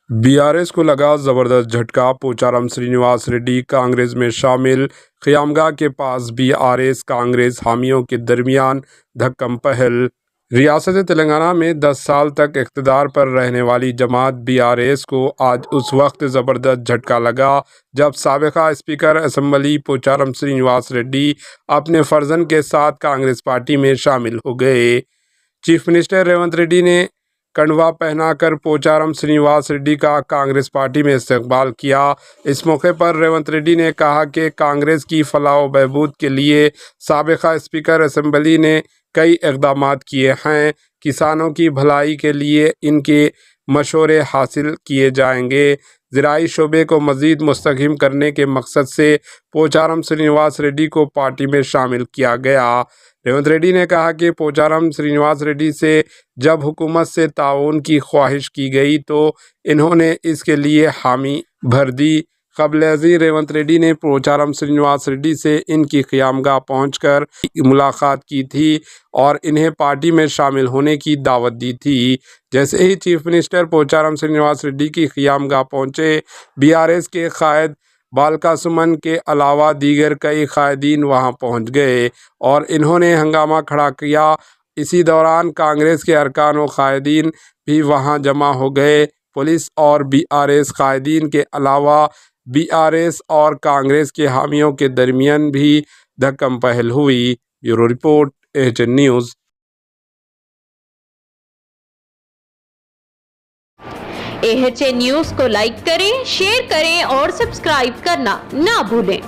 BRS को लगा जबरदस्त झटका। पोचारम श्रीनिवास रेड्डी कांग्रेस में शामिल। खियामगाह के पास बीआरएस कांग्रेस हामियों के दरमियान धक्कम पहल। रियासत तेलंगाना में 10 साल तक इख्तिदार पर रहने वाली जमात बीआरएस को आज उस वक्त ज़बरदस्त झटका लगा जब साबिका स्पीकर असम्बली पोचारम श्रीनिवास रेड्डी अपने फर्जन के साथ कांग्रेस पार्टी में शामिल हो गए। चीफ मिनिस्टर रेवंत रेड्डी ने कंडवा पहनाकर पोचारम श्रीनिवास रेड्डी का कांग्रेस पार्टी में इस्तकबाल किया। इस मौके पर रेवंत रेड्डी ने कहा कि कांग्रेस की फलाह व बहबूद के लिए साबिका स्पीकर असम्बली ने कई इक़दाम किए हैं। किसानों की भलाई के लिए इनके मशवरे हासिल किए जाएंगे। ज़राई शोबे को मज़ीद मुस्तहकम करने के मकसद से पोचारम श्रीनिवास रेड्डी को पार्टी में शामिल किया गया। रेवंत रेड्डी ने कहा कि पोचारम श्रीनिवास रेड्डी से जब हुकूमत से ताउन की ख्वाहिश की गई तो इन्होंने इसके लिए हामी भर दी। क़ब्ल-ए-ज़ी रेवंत रेड्डी ने पोचारम श्रीनिवास रेड्डी से इनकी क़ियामगाह पहुंचकर मुलाकात की थी और इन्हें पार्टी में शामिल होने की दावत दी थी। जैसे ही चीफ मिनिस्टर पोचारम श्रीनिवास रेड्डी की क़ियामगाह पहुंचे, बीआरएस के कायद बालका सुमन के अलावा दीगर कई कायदीन वहां पहुंच गए और इन्होंने हंगामा खड़ा किया। इसी दौरान कांग्रेस के अरकान व कायदीन भी वहां जमा हो गए। पुलिस और बीआरएस कायदीन के अलावा बीआरएस और कांग्रेस के हामियों के दरमियान भी धक्कम पहल हुई। Bureau report, AHN news. AHN news को लाइक करें, शेयर करें और सब्सक्राइब करना ना भूलें।